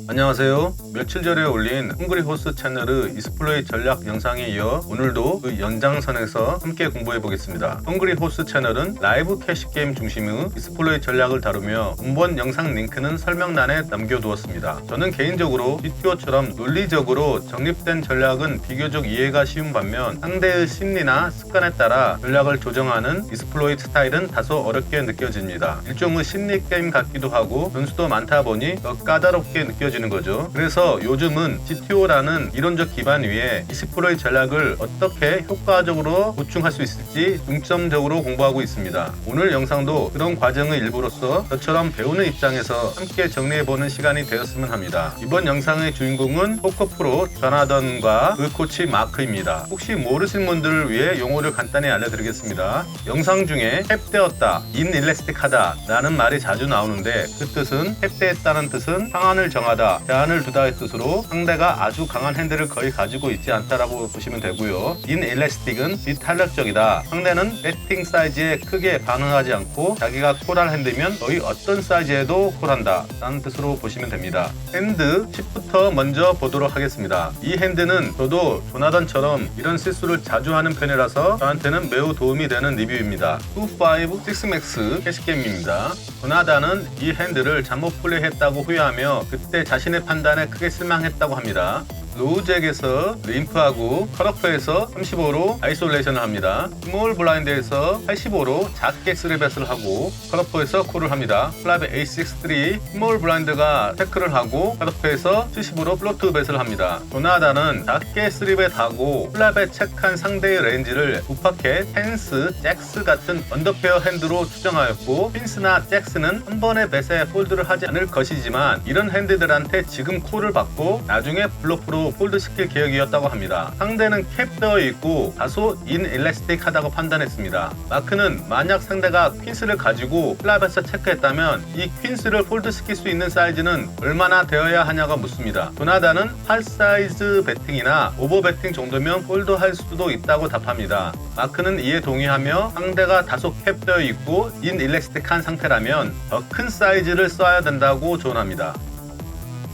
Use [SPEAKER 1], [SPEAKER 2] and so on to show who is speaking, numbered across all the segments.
[SPEAKER 1] 안녕하세요. 며칠 전에 올린 헝그리호스 채널의 이스플레이 전략 영상에 이어 오늘도 그 연장선에서 함께 공부해 보겠습니다. 헝그리호스 채널은 라이브 캐시 게임 중심의 이스플레이 전략을 다루며 본번 영상 링크는 설명란에 남겨두었습니다. 저는 개인적으로 GTO처럼 논리적으로 정립된 전략은 비교적 이해가 쉬운 반면 상대의 심리나 습관에 따라 전략을 조정하는 이스플로이트 스타일은 다소 어렵게 느껴집니다. 일종의 심리 게임 같기도 하고 변수도 많다 보니 더 까다롭게 느껴지는 거죠. 그래서 요즘은 GTO라는 이론적 기반 위에 이스플로이트 전략을 어떻게 효과적으로 보충할 수 있을지 중점적으로 공부하고 있습니다. 오늘 영상도 그런 과정의 일부로서 저처럼 배우는 입장에서 함께 정리해보는 시간이 되었으면 합니다. 이번 영상의 주인공은 포커프로 조나던과 그 코치 마크입니다. 혹시 모르신 분들을 위해 용어를 간단히 알려드리겠습니다. 영상 중에 캡되었다, 인일레스틱하다 라는 말이 자주 나오는데 그 뜻은 캡되었다는 뜻은 상한을 정하다, 제한을 두다의 뜻으로 상대가 아주 강한 핸들을 거의 가지고 있지 않다라고 보시면 되고요. 인일레스틱은 비탄력적이다. 상대는 배팅 사이즈에 크게 반응하지 않고 자기가 콜할 핸드면 거의 어떤 사이즈에도 콜한다 라는 뜻으로 보시면 됩니다. 핸드 10부터 먼저 보도록 하겠습니다. 이 핸드는 저도 조나던처럼 이런 실수를 자주 하는 편이라서 저한테는 매우 도움이 되는 리뷰입니다. 256max 캐시게임입니다. 조나던은 이 핸드를 잘못 플레이했다고 후회하며 그때 자신의 판단에 크게 실망했다고 합니다. 로우잭에서 림프하고 컷오프에서 35로 아이솔레이션을 합니다. 스몰 블라인드에서 85로 작게 3벳을 하고 컷오프에서 콜을 합니다. 플랍의 A63 스몰 블라인드가 태클을 하고 컷오프에서 75로 플로트 벳을 합니다. 조나단은 작게 3벳 하고 플랍에 체크한 상대의 레인지를 우파켓, 펜스, 잭스 같은 언더페어 핸드로 추정하였고 핀스나 잭스는 한 번의 벳에 폴드를 하지 않을 것이지만 이런 핸드들한테 지금 콜을 받고 나중에 블로프로 폴드 시킬 계획이었다고 합니다. 상대는 캡되어 있고 다소 인일레스틱하다고 판단했습니다. 마크는 만약 상대가 퀸스를 가지고 플랍에서 체크했다면 이 퀸스를 폴드 시킬 수 있는 사이즈는 얼마나 되어야 하냐고 묻습니다. 조나단은 8사이즈 배팅이나 오버 배팅 정도면 폴드할 수도 있다고 답합니다. 마크는 이에 동의하며 상대가 다소 캡되어 있고 인일레스틱한 상태라면 더 큰 사이즈를 써야 된다고 조언합니다.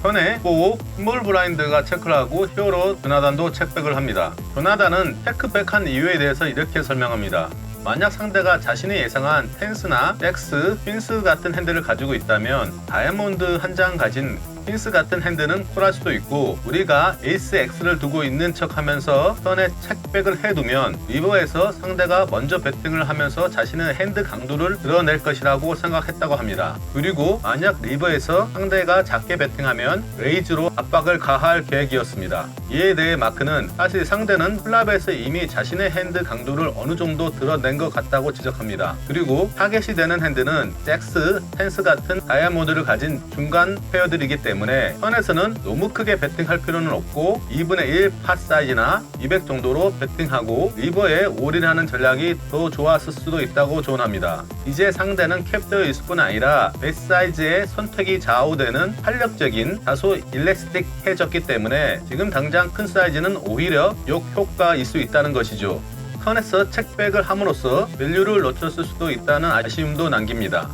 [SPEAKER 1] 현에 꼭 스몰 블라인드가 체크를 하고 히어로 조나단도 체크백을 합니다. 조나단은 체크백한 이유에 대해서 이렇게 설명합니다. 만약 상대가 자신이 예상한 텐스나 잭스, 퀸스 같은 핸드를 가지고 있다면 다이아몬드 한 장 가진 퀸스 같은 핸드는 콜할 수도 있고 우리가 에이스 X를 두고 있는 척 하면서 턴에 체크백을 해두면 리버에서 상대가 먼저 배팅을 하면서 자신의 핸드 강도를 드러낼 것이라고 생각했다고 합니다. 그리고 만약 리버에서 상대가 작게 배팅하면 레이즈로 압박을 가할 계획이었습니다. 이에 대해 마크는 사실 상대는 플랍에서 이미 자신의 핸드 강도를 어느 정도 드러낸 것 같다고 지적합니다. 그리고 타겟이 되는 핸드는 잭스, 텐스 같은 다이아몬드를 가진 중간 페어들이기 때문에 턴에서는 너무 크게 배팅할 필요는 없고 2분의 1 팟 사이즈나 200 정도로 배팅하고 리버에 올인하는 전략이 더 좋았을 수도 있다고 조언합니다. 이제 상대는 캡되어 있을 뿐 아니라 배 사이즈의 선택이 좌우되는 탄력적인 다소 일레스틱해졌기 때문에 지금 당장 큰 사이즈는 오히려 역효과일 수 있다는 것이죠. 턴에서 체크백을 함으로써 밸류를 놓쳤을 수도 있다는 아쉬움도 남깁니다.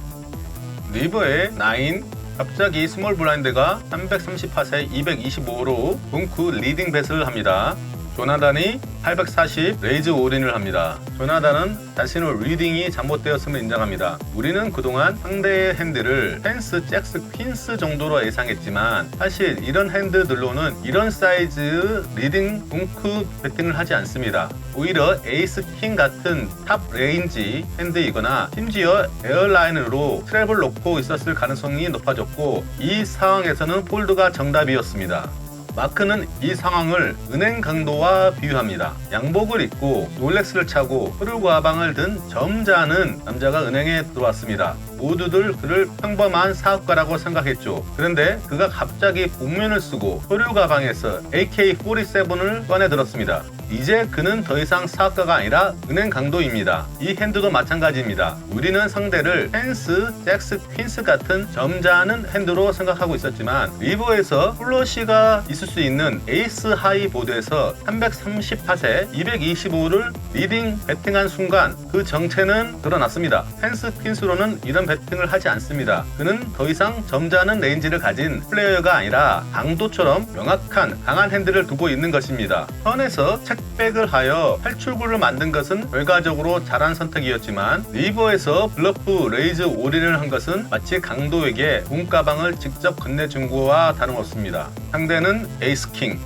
[SPEAKER 1] 리버의 9 갑자기 스몰 블라인드가 330팟에 225로 덩크 리딩 뱃을 합니다. 조나단이 840 레이즈 올인을 합니다. 조나단은 자신의 리딩이 잘못되었음을 인정합니다. 우리는 그동안 상대의 핸드를 펜스, 잭스, 퀸스 정도로 예상했지만 사실 이런 핸드들로는 이런 사이즈 리딩 덩크 배팅을 하지 않습니다. 오히려 에이스 킹 같은 탑 레인지 핸드이거나 심지어 에어라인으로 트랩을 놓고 있었을 가능성이 높아졌고 이 상황에서는 폴드가 정답이었습니다. 마크는 이 상황을 은행 강도와 비유합니다. 양복을 입고 롤렉스를 차고 푸르 가방을 든 점잖은 남자가 은행에 들어왔습니다. 모두들 그를 평범한 사업가라고 생각했죠. 그런데 그가 갑자기 복면을 쓰고 푸르 가방에서 AK-47을 꺼내 들었습니다. 이제 그는 더 이상 사업가가 아니라 은행 강도입니다. 이 핸드도 마찬가지입니다. 우리는 상대를 펜스, 잭스, 퀸스 같은 점잖은 핸드로 생각하고 있었지만 리버에서 플러시가 있을 수 있는 에이스 하이 보드에서 330팟에 225를 리딩 배팅한 순간 그 정체는 드러났습니다. 펜스 퀸스로는 이런 배팅을 하지 않습니다. 그는 더 이상 점잖은 레인지를 가진 플레이어가 아니라 강도처럼 명확한 강한 핸들을 두고 있는 것입니다. 턴에서 책백을 하여 탈출구를 만든 것은 결과적으로 잘한 선택이었지만 리버에서 블러프 레이즈 올인을 한 것은 마치 강도에게 돈가방을 직접 건네준 거와 다름없습니다. 상대는 에이스 킹.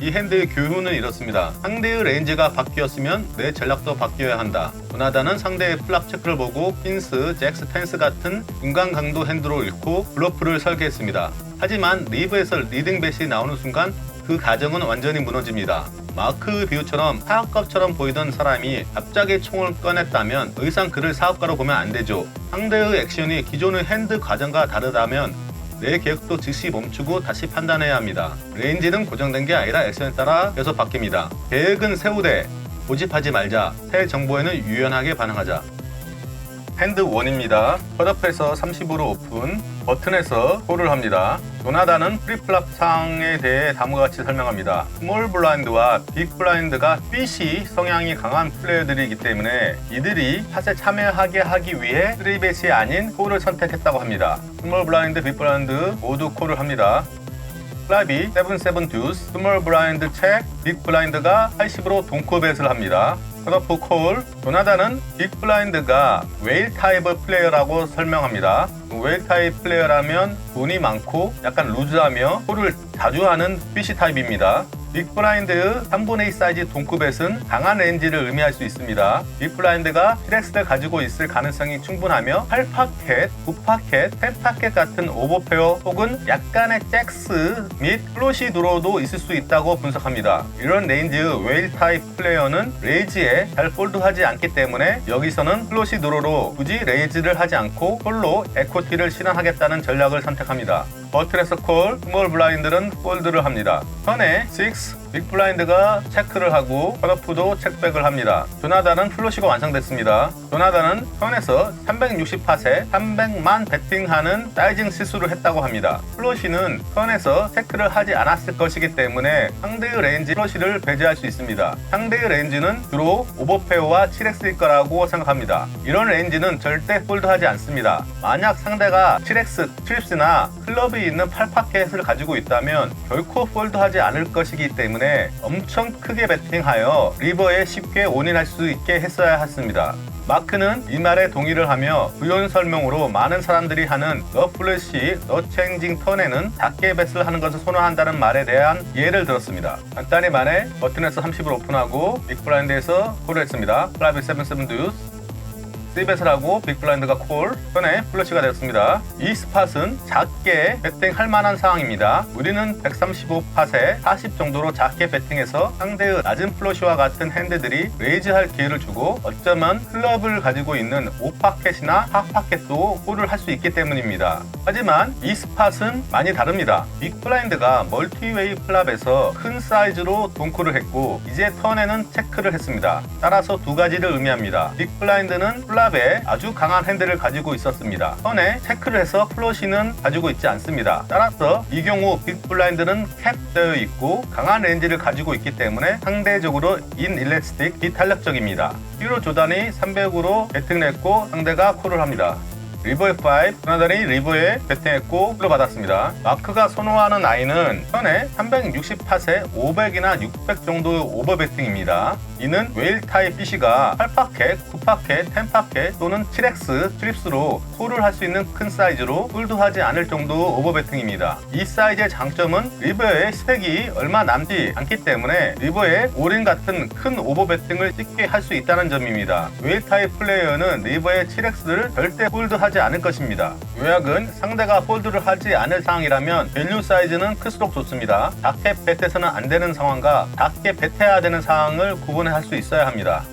[SPEAKER 1] 이 핸드의 교훈은 이렇습니다. 상대의 레인지가 바뀌었으면 내 전략도 바뀌어야 한다. 도나다는 상대의 플랍 체크를 보고 퀸스, 잭스, 텐스 같은 중간 강도 핸드로 잃고 블러프를 설계했습니다. 하지만 리브에서 리딩 벳이 나오는 순간 그 가정은 완전히 무너집니다. 마크 비유처럼 사업가처럼 보이던 사람이 갑자기 총을 꺼냈다면 더 이상 그를 사업가로 보면 안 되죠. 상대의 액션이 기존의 핸드 과정과 다르다면 내 계획도 즉시 멈추고 다시 판단해야 합니다. 레인지는 고정된 게 아니라 액션에 따라 계속 바뀝니다. 계획은 세우되 고집하지 말자. 새 정보에는 유연하게 반응하자. 핸드 1입니다. 컷업에서 30으로 오픈, 버튼에서 콜을 합니다. 도나다는 프리플랍 상황에 대해 다음과 같이 설명합니다. 스몰 블라인드와 빅 블라인드가 빛이 성향이 강한 플레이어들이기 때문에 이들이 팟에 참여하게 하기 위해 3벳이 아닌 콜을 선택했다고 합니다. 스몰 블라인드, 빅 블라인드 모두 콜을 합니다. 플랍이 7-7 듀스, 스몰 블라인드 책, 빅 블라인드가 80으로 동코벳을 합니다. 컷오프 콜, 도나다는 빅 블라인드가 웨일 타입의 플레이어라고 설명합니다. 웨일 타입 플레이어라면 돈이 많고 약간 루즈하며 콜을 자주 하는 피시 타입입니다. 빅 블라인드의 3분의 2 사이즈 동크벳은 강한 레인지를 의미할 수 있습니다. 빅 블라인드가 T-렉스를 가지고 있을 가능성이 충분하며 8파켓, 9파켓, 10파켓 같은 오버페어 혹은 약간의 잭스 및 플로시 드로우도 있을 수 있다고 분석합니다. 이런 레인지의 웨일 타입 플레이어는 레이지에 잘 폴드하지 않기 때문에 여기서는 플로시 드로우로 굳이 레이즈를 하지 않고 콜로 에코티를 실현하겠다는 전략을 선택합니다. 버튼에서 콜, 스몰 블라인드는 폴드를 합니다. 턴에 6, 빅 블라인드가 체크를 하고 컷오프도 체크백을 합니다. 도나다는 플로시가 완성됐습니다. 도나다는 턴에서 360팟에 300만 배팅하는 사이징 실수를 했다고 합니다. 플로시는 턴에서 체크를 하지 않았을 것이기 때문에 상대의 레인지 플로시를 배제할 수 있습니다. 상대의 레인지는 주로 오버페어와 7X일 거라고 생각합니다. 이런 레인지는 절대 폴드하지 않습니다. 만약 상대가 7X, 트립스나 클럽이 있는 8파켓을 가지고 있다면 결코 폴드하지 않을 것이기 때문에 엄청 크게 배팅하여 리버에 쉽게 온인할 수 있게 했어야 했습니다. 마크는 이 말에 동의를 하며 부연 설명으로 많은 사람들이 하는 너 플래시, 너 체인징 턴에는 작게 뱃을 하는 것을 선호한다는 말에 대한 이해를 들었습니다. 간단히 말해 버튼에서 30을 오픈하고 빅 블라인드에서 콜을 했습니다. 플라비 7-7 듀스 3벳을 하고 빅 블라인드가 콜, 턴에 플러시가 되었습니다. 이 스팟은 작게 배팅할 만한 상황입니다. 우리는 135팟에 40 정도로 작게 배팅해서 상대의 낮은 플러시와 같은 핸드들이 레이즈할 기회를 주고 어쩌면 클럽을 가지고 있는 5파켓이나 4파켓도 콜을 할 수 있기 때문입니다. 하지만 이 스팟은 많이 다릅니다. 빅 블라인드가 멀티웨이 플랍에서 큰 사이즈로 돈콜을 했고 이제 턴에는 체크를 했습니다. 따라서 두 가지를 의미합니다. 빅 블라인드는 플랍에 아주 강한 핸들을 가지고 있었습니다. 턴에 체크를 해서 플러시는 가지고 있지 않습니다. 따라서 이 경우 빅 블라인드는 캡되어 있고 강한 레인지를 가지고 있기 때문에 상대적으로 인일레스틱 비탄력적입니다. 히로 조단이 300으로 배팅냈고 상대가 콜을 합니다. 리버에 5, 도나단이 리버에 배팅했고 콜을 받았습니다. 마크가 선호하는 아이는 턴에 360팟에 500이나 600 정도의 오버 배팅입니다. 이는 웨일 타입 PC가 8파켓, 9파켓, 10파켓 또는 7X 트립스로 콜을 할 수 있는 큰 사이즈로 홀드하지 않을 정도 오버 배팅입니다. 이 사이즈의 장점은 리버의 스택이 얼마 남지 않기 때문에 리버에 올인 같은 큰 오버 배팅을 쉽게 할 수 있다는 점입니다. 웨일 타입 플레이어는 리버의 7X를 절대 홀드하지 않을 것입니다. 요약은 상대가 폴드를 하지 않을 상황이라면 밸류 사이즈는 클수록 좋습니다. 작게 벳해서는 안 되는 상황과 작게 벳해야 되는 상황을 구분할 수 있어야 합니다.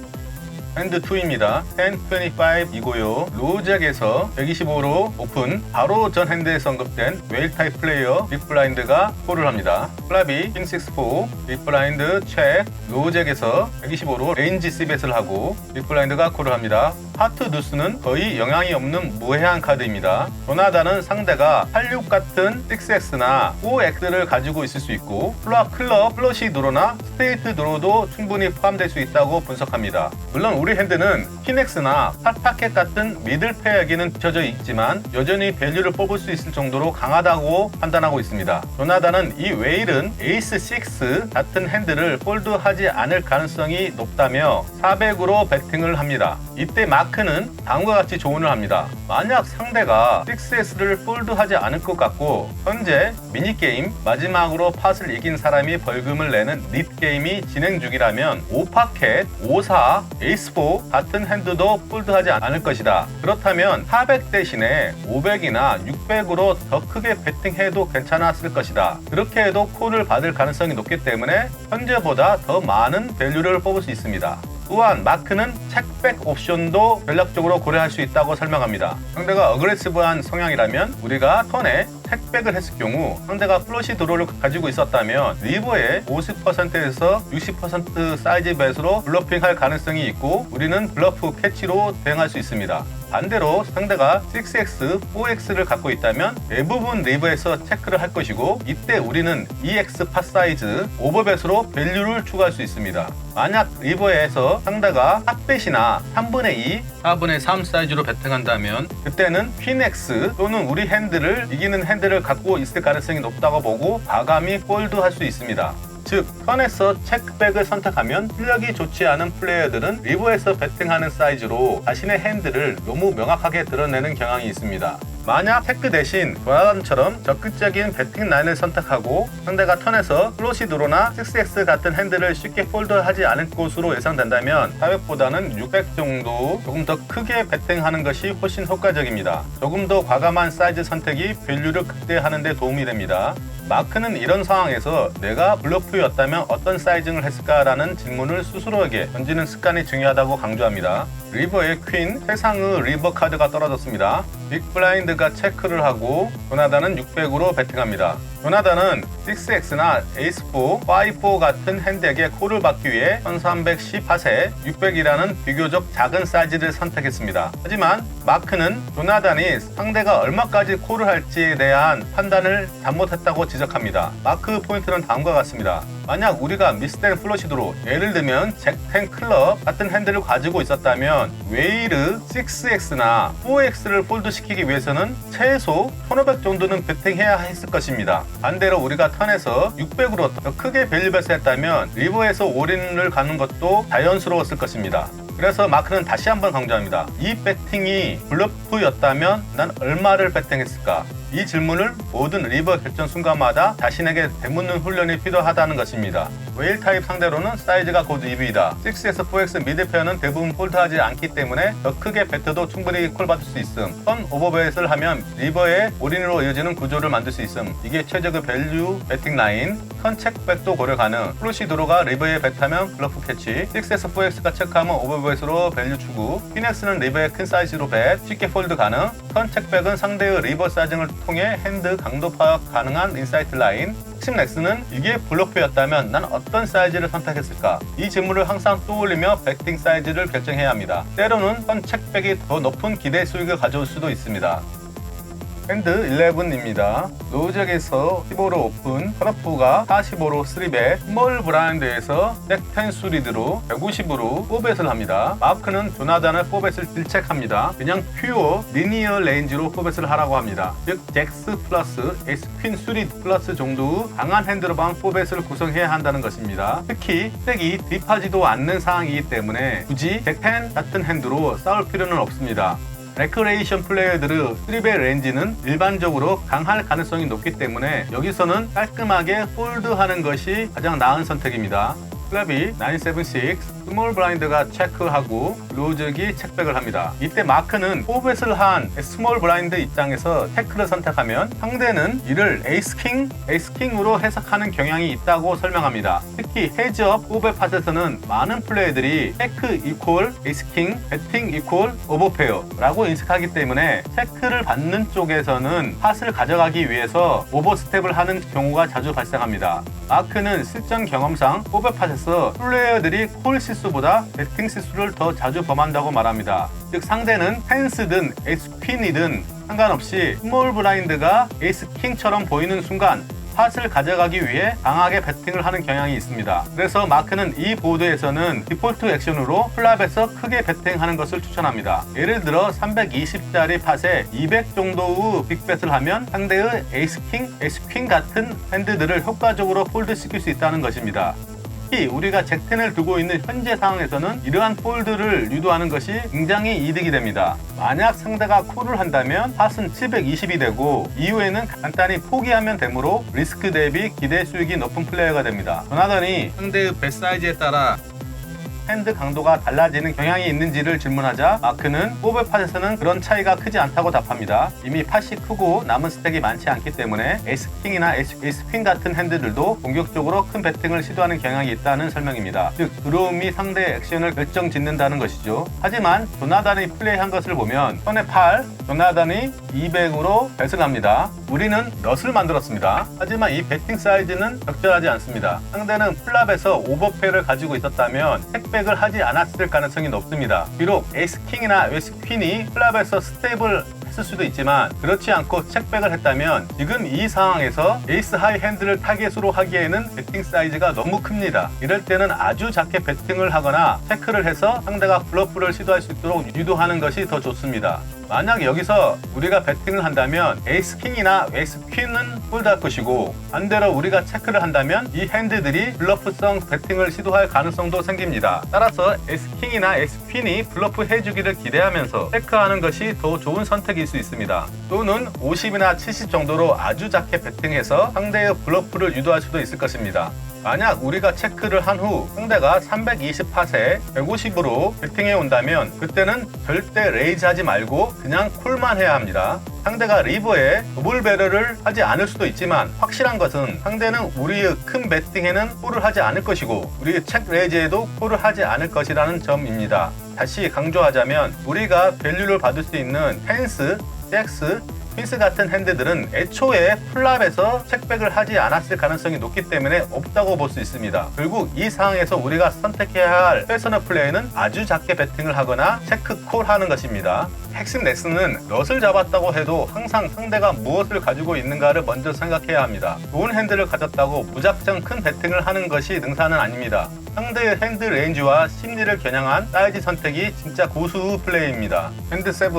[SPEAKER 1] 핸드 2입니다. 10-25이고요. 로우잭에서 125로 오픈, 바로 전 핸드에서 언급된 웨일 타입 플레이어 빅 블라인드가 콜을 합니다. 플라비, 킹 6-4, 빅블라인드, 체크, 로우잭에서 125로 레인지 C벳을 하고 빅블라인드가 콜을 합니다. 하트 누스는 거의 영향이 없는 무해한 카드입니다. 조나단은 상대가 86 같은 6X나 4X를 가지고 있을 수 있고 클럽, 플러시 드로나 스트레이트 드로도 충분히 포함될 수 있다고 분석합니다. 물론 우리 핸드는 퀸X나 팟파켓 같은 미들 페어에게는 비춰져 있지만 여전히 밸류를 뽑을 수 있을 정도로 강하다고 판단하고 있습니다. 조나단은 이 웨일은 에이스 6 같은 핸드를 폴드하지 않을 가능성이 높다며 400으로 배팅을 합니다. 이때 마크는 다음과 같이 조언을 합니다. 만약 상대가 6S를 폴드하지 않을 것 같고 현재 미니게임 마지막으로 팟을 이긴 사람이 벌금을 내는 릿게임이 진행 중이라면 5파켓, 54, 에이스4 같은 핸드도 폴드하지 않을 것이다. 그렇다면 400 대신에 500이나 600으로 더 크게 배팅해도 괜찮았을 것이다. 그렇게 해도 콜을 받을 가능성이 높기 때문에 현재보다 더 많은 밸류를 뽑을 수 있습니다. 또한 마크는 체크백 옵션도 전략적으로 고려할 수 있다고 설명합니다. 상대가 어그레시브한 성향이라면 우리가 턴에 택백을 했을 경우 상대가 플러시 드로우를 가지고 있었다면 리버의 50%에서 60% 사이즈 벳으로 블러핑할 가능성이 있고 우리는 블러프 캐치로 대응할 수 있습니다. 반대로 상대가 6X, 4X를 갖고 있다면 대부분 리버에서 체크를 할 것이고 이때 우리는 EX 팟 사이즈 오버벳으로 밸류를 추가할 수 있습니다. 만약 리버에서 상대가 핫벳이나 3분의 2, 4분의 3 사이즈로 배팅한다면 그때는 퀸X 또는 우리 핸드를 이기는 핸드를 갖고 있을 가능성이 높다고 보고 과감히 폴드할 수 있습니다. 즉, 턴에서 체크백을 선택하면 실력이 좋지 않은 플레이어들은 리버에서 배팅하는 사이즈로 자신의 핸드를 너무 명확하게 드러내는 경향이 있습니다. 만약 체크 대신 조나단처럼 적극적인 배팅 라인을 선택하고 상대가 턴에서 플러시 드로나 6X 같은 핸드를 쉽게 폴드하지 않을 것으로 예상된다면 400보다는 600 정도 조금 더 크게 배팅하는 것이 훨씬 효과적입니다. 조금 더 과감한 사이즈 선택이 밸류를 극대화하는 데 도움이 됩니다. 마크는 이런 상황에서 내가 블러프였다면 어떤 사이징을 했을까라는 질문을 스스로에게 던지는 습관이 중요하다고 강조합니다. 리버의 퀸, 최상의 리버 카드가 떨어졌습니다. 빅블라인드가 체크를 하고 조나단은 600으로 배팅합니다. 조나단은 6X나 에이스4, 5-4 같은 핸드에게 콜을 받기 위해 1310팟에 600이라는 비교적 작은 사이즈를 선택했습니다. 하지만 마크는 조나단이 상대가 얼마까지 콜을 할지에 대한 판단을 잘못했다고 지적합니다. 마크 포인트는 다음과 같습니다. 만약 우리가 미스된 플러시드로 예를 들면 잭10 클럽 같은 핸드를 가지고 있었다면 웨이르 6X나 4X를 폴드시키기 위해서는 최소 1500 정도는 배팅해야 했을 것입니다. 반대로 우리가 턴에서 600으로 더 크게 밸류벳을 했다면 리버에서 올인을 가는 것도 자연스러웠을 것입니다. 그래서 마크는 다시 한번 강조합니다. 이 배팅이 블러프였다면 난 얼마를 배팅했을까? 이 질문을 모든 리버 결정 순간마다 자신에게 되묻는 훈련이 필요하다는 것입니다. 웨일 타입 상대로는 사이즈가 곧 2V이다. 6X, 4X 미드 페어는 대부분 폴드하지 않기 때문에 더 크게 배트도 충분히 콜받을 수 있음. 턴 오버벳을 하면 리버의 올인으로 이어지는 구조를 만들 수 있음. 이게 최적의 밸류 배팅 라인. 턴 체크백도 고려 가능. 플러시 드로가 리버에 배트하면 블러프 캐치. 6X, 4X가 체크하면 오버벳으로 밸류 추구. 퀸X는 리버의 큰 사이즈로 벳. 쉽게 폴드 가능. 턴 체크백은 상대의 리버 사이징을 통해 핸드 강도 파악 가능한 인사이트 라인. 핵심 렉스는 이게 블러프였다면 난 어떤 사이즈를 선택했을까? 이 질문을 항상 떠올리며 배팅 사이즈를 결정해야 합니다. 때로는 턴 체크백이 더 높은 기대 수익을 가져올 수도 있습니다. 핸드 11입니다. 로우잭에서 15로 오픈, 컷오프가 45로 3벳, 스몰 브라인드에서 잭10 수리드로 150으로 4벳을 합니다. 마크는 조나단을 4벳을 질책합니다. 그냥 퓨어 리니어 레인지로 4벳을 하라고 합니다. 즉 잭스 플러스 에스퀸 수리드 플러스 정도 강한 핸드로만 4벳을 구성해야 한다는 것입니다. 특히 스택이 딥하지도 않는 상황이기 때문에 굳이 잭10 같은 핸드로 싸울 필요는 없습니다. 레크레이션 플레이어들의 3배 렌지는 일반적으로 강할 가능성이 높기 때문에 여기서는 깔끔하게 폴드하는 것이 가장 나은 선택입니다. 클럽이 976, 스몰 블라인드가 체크하고 로즈기 체크백을 합니다. 이때 마크는 포벳을 한 스몰 블라인드 입장에서 체크를 선택하면 상대는 이를 에이스킹으로 해석하는 경향이 있다고 설명합니다. 특히 헤즈업 포벳 팟에서는 많은 플레이들이 체크 이퀄 에이스킹, 배팅 이퀄 오버페어 라고 인식하기 때문에 체크를 받는 쪽에서는 팟을 가져가기 위해서 오버스텝을 하는 경우가 자주 발생합니다. 마크는 실전 경험상 포벳 팟에서 플레이어들이 콜 실수보다 배팅 실수를 더 자주 범한다고 말합니다. 즉 상대는 펜스든 에이스 퀸이든 상관없이 스몰 블라인드가 에이스 킹처럼 보이는 순간 팟을 가져가기 위해 강하게 배팅을 하는 경향이 있습니다. 그래서 마크는 이 보드에서는 디폴트 액션으로 플랍에서 크게 배팅하는 것을 추천합니다. 예를 들어 320짜리 팟에 200 정도의 빅벳을 하면 상대의 에이스킹, 에이스퀸 같은 핸드들을 효과적으로 폴드시킬 수 있다는 것입니다. 특히 우리가 잭10을 두고 있는 현재 상황에서는 이러한 폴드를 유도하는 것이 굉장히 이득이 됩니다. 만약 상대가 콜을 한다면 팟은 720이 되고 이후에는 간단히 포기하면 되므로 리스크 대비 기대 수익이 높은 플레이어가 됩니다. 조나단이 상대의 bet 사이즈에 따라 핸드 강도가 달라지는 경향이 있는지를 질문하자 마크는 포벳 팟에서는 그런 차이가 크지 않다고 답합니다. 이미 팟이 크고 남은 스택이 많지 않기 때문에 에이스킹이나 에이스퀸 같은 핸드들도 공격적으로 큰 배팅을 시도하는 경향이 있다는 설명입니다. 즉 드로움이 상대의 액션을 결정짓는다는 것이죠. 하지만 조나단이 플레이한 것을 보면 선의 8, 조나단이 200으로 뱃을 합니다. 우리는 넛을 만들었습니다. 하지만 이 배팅 사이즈는 적절하지 않습니다. 상대는 플랍에서 오버페어를 가지고 있었다면 택백을 하지 않았을 가능성이 높습니다. 비록 에이스킹이나 에이스퀸이 플랍에서 스테이블 했을 수도 있지만 그렇지 않고 체크백을 했다면 지금 이 상황에서 에이스 하이 핸드를 타겟으로 하기에는 배팅 사이즈가 너무 큽니다. 이럴 때는 아주 작게 배팅을 하거나 체크를 해서 상대가 블러프를 시도할 수 있도록 유도하는 것이 더 좋습니다. 만약 여기서 우리가 배팅을 한다면 에이스킹이나 에이스퀸은 폴드할 것이고 반대로 우리가 체크를 한다면 이 핸드들이 블러프성 배팅을 시도할 가능성도 생깁니다. 따라서 에이스킹이나 에이스퀸이 블러프 해주기를 기대하면서 체크하는 것이 더 좋은 선택일 수 있습니다. 또는 50이나 70 정도로 아주 작게 배팅해서 상대의 블러프를 유도할 수도 있을 것입니다. 만약 우리가 체크를 한 후 상대가 320팟에 150으로 배팅해 온다면 그때는 절대 레이즈 하지 말고 그냥 콜만 해야 합니다. 상대가 리버에 더블 배럴을 하지 않을 수도 있지만 확실한 것은 상대는 우리의 큰 배팅에는 콜을 하지 않을 것이고 우리의 체크 레이즈에도 콜을 하지 않을 것이라는 점입니다. 다시 강조하자면 우리가 밸류를 받을 수 있는 펜스, 잭스, 퀸스 같은 핸드들은 애초에 플랍에서 체크백을 하지 않았을 가능성이 높기 때문에 없다고 볼 수 있습니다. 결국 이 상황에서 우리가 선택해야 할 최선의 플레이는 아주 작게 배팅을 하거나 체크 콜 하는 것입니다. 핵심 레슨은 넛을 잡았다고 해도 항상 상대가 무엇을 가지고 있는가를 먼저 생각해야 합니다. 좋은 핸드를 가졌다고 무작정 큰 배팅을 하는 것이 능사는 아닙니다. 상대의 핸드 레인지와 심리를 겨냥한 사이즈 선택이 진짜 고수 플레이입니다. 핸드 7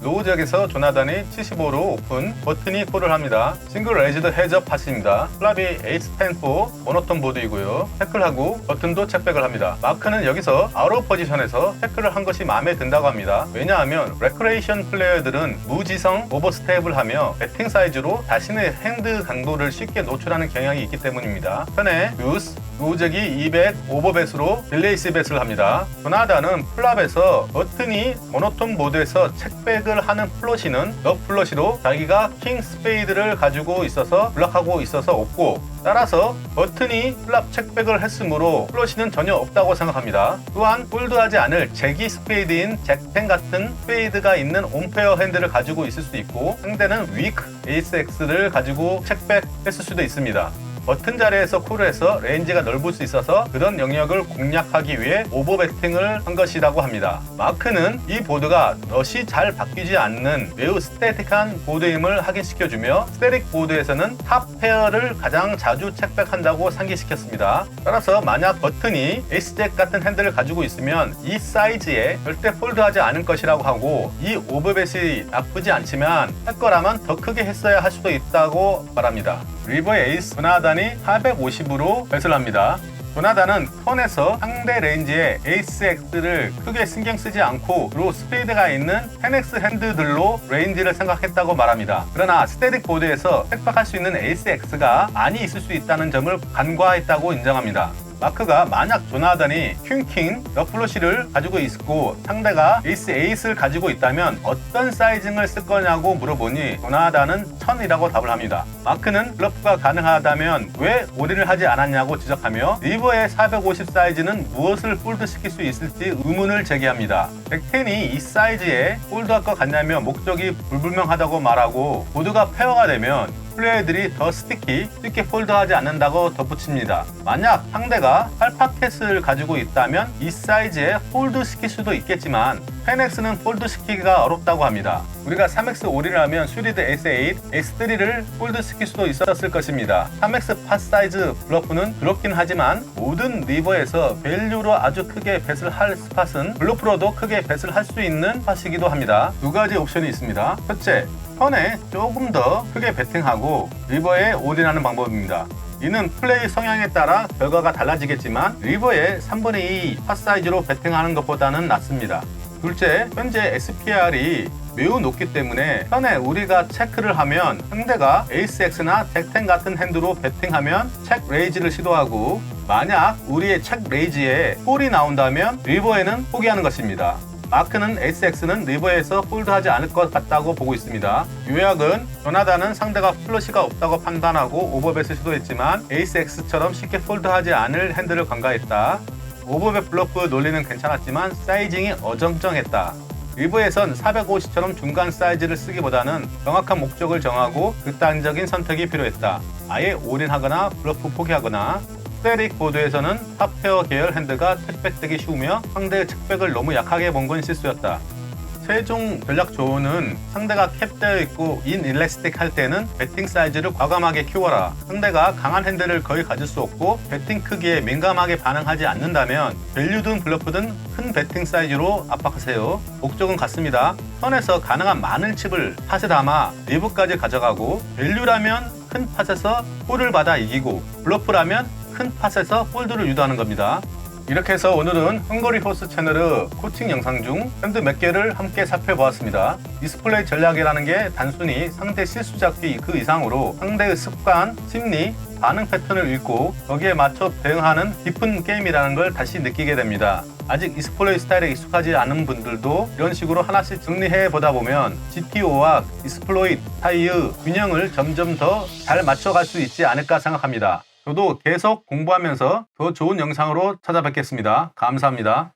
[SPEAKER 1] 로우 지역에서 조나단이 75로 오픈, 버튼이 콜을 합니다. 싱글 레이즈드 헤즈업 팟입니다. 플랍이 에이스 10-4 모노톤 보드이고요. 태클하고 버튼도 체크백을 합니다. 마크는 여기서 아웃 포지션에서 태클을 한 것이 마음에 든다고 합니다. 왜냐하면 레크레이션 플레이어들은 무지성 오버스텝을 하며 배팅 사이즈로 자신의 핸드 강도를 쉽게 노출하는 경향이 있기 때문입니다. 편에 유스, 로우잭이 200 오버벳으로 릴레이스 벳을 합니다. 조나단은 플랍에서 버튼이 모노톤 보드에서 체크백을 하는 플러시는 너 플러시로 자기가 킹 스페이드를 가지고 있어서 블락하고 있어서 없고 따라서 버튼이 플랍 체크백을 했으므로 플러시는 전혀 없다고 생각합니다. 또한 폴드하지 않을 잭이 스페이드인 잭10 같은 스페이드가 있는 온페어 핸드를 가지고 있을 수 있고 상대는 위크 에이스 X를 가지고 체크백 했을 수도 있습니다. 버튼 자리에서 콜을 해서 레인지가 넓을 수 있어서 그런 영역을 공략하기 위해 오버배팅을 한 것이라고 합니다. 마크는 이 보드가 넛이 잘 바뀌지 않는 매우 스태틱한 보드임을 확인시켜주며 스테릭 보드에서는 탑 페어를 가장 자주 체크백한다고 상기시켰습니다. 따라서 만약 버튼이 에이스잭 같은 핸들을 가지고 있으면 이 사이즈에 절대 폴드하지 않을 것이라고 하고 이 오버벳이 나쁘지 않지만 할 거라면 더 크게 했어야 할 수도 있다고 말합니다. 리버의 에이스 조나단이 450으로 뱃을 합니다. 조나단은 턴에서 상대 레인지에 에이스 X를 크게 신경 쓰지 않고 주로 스페이드가 있는 10X 핸드들로 레인지를 생각했다고 말합니다. 그러나 스테릭 보드에서 택박할 수 있는 에이스 X가 많이 있을 수 있다는 점을 간과했다고 인정합니다. 마크가 만약 조나단이 퀸킹, 러플러시를 가지고 있고 상대가 에이스 에이스를 가지고 있다면 어떤 사이징을 쓸 거냐고 물어보니 조나단은 1000이라고 답을 합니다. 마크는 블러프가 가능하다면 왜 올인을 하지 않았냐고 지적하며 리버의 450 사이즈는 무엇을 폴드시킬 수 있을지 의문을 제기합니다. 백텐이 이 사이즈에 폴드할 것 같냐며 목적이 불분명하다고 말하고 모두가 페어가 되면 플레이어들이 더 쉽게 폴드하지 않는다고 덧붙입니다. 만약 상대가 8파켓을 가지고 있다면 이 사이즈에 폴드시킬 수도 있겠지만 10X는 폴드시키기가 어렵다고 합니다. 우리가 3X 올인을 하면 슈리드 S8, S3를 폴드시킬 수도 있었을 것입니다. 3X 팟 사이즈 블러프는 그렇긴 하지만 모든 리버에서 밸류로 아주 크게 뱃을 할 스팟은 블러프로도 크게 뱃을 할 수 있는 팟이기도 합니다. 두 가지 옵션이 있습니다. 첫째, 턴에 조금 더 크게 베팅하고 리버에 올인하는 방법입니다. 이는 플레이 성향에 따라 결과가 달라지겠지만 리버의 3분의 2 팟 사이즈로 베팅하는 것보다는 낫습니다. 둘째, 현재 SPR이 매우 높기 때문에 턴에 우리가 체크를 하면 상대가 에이스 X나 잭10 같은 핸드로 베팅하면 책 레이즈를 시도하고 만약 우리의 책 레이즈에 폴이 나온다면 리버에는 포기하는 것입니다. 마크는 SX는 리버에서 폴드하지 않을 것 같다고 보고 있습니다. 요약은 조나단은 상대가 플러시가 없다고 판단하고 오버벳을 시도했지만 에이스 X처럼 쉽게 폴드하지 않을 핸드를 간과했다. 오버벳 블러프 논리는 괜찮았지만 사이징이 어정쩡했다. 리버에선 450처럼 중간 사이즈를 쓰기보다는 정확한 목적을 정하고 극단적인 선택이 필요했다. 아예 올인하거나 블러프 포기하거나 스테릭 보드에서는 탑페어 계열 핸드가 택백되기 쉬우며 상대의 측백을 너무 약하게 본 건 실수였다. 최종 전략 조언은 상대가 캡되어 있고 인일래스틱 할 때는 배팅 사이즈를 과감하게 키워라. 상대가 강한 핸드를 거의 가질 수 없고 배팅 크기에 민감하게 반응하지 않는다면 밸류든 블러프든 큰 배팅 사이즈로 압박하세요. 목적은 같습니다. 턴에서 가능한 많은 칩을 팟에 담아 리브까지 가져가고 밸류라면 큰 팟에서 폴을 받아 이기고 블러프라면 큰 팟에서 폴드를 유도하는 겁니다. 이렇게 해서 오늘은 헝거리 호스 채널의 코칭 영상 중 핸드 몇 개를 함께 살펴보았습니다. 디스플레이 전략이라는 게 단순히 상대 실수 잡기 그 이상으로 상대의 습관, 심리, 반응 패턴을 읽고 거기에 맞춰 대응하는 깊은 게임이라는 걸 다시 느끼게 됩니다. 아직 디스플레이 스타일에 익숙하지 않은 분들도 이런 식으로 하나씩 정리해 보다 보면 GTO와 디스플레이 사이의 균형을 점점 더 잘 맞춰갈 수 있지 않을까 생각합니다. 저도 계속 공부하면서 더 좋은 영상으로 찾아뵙겠습니다. 감사합니다.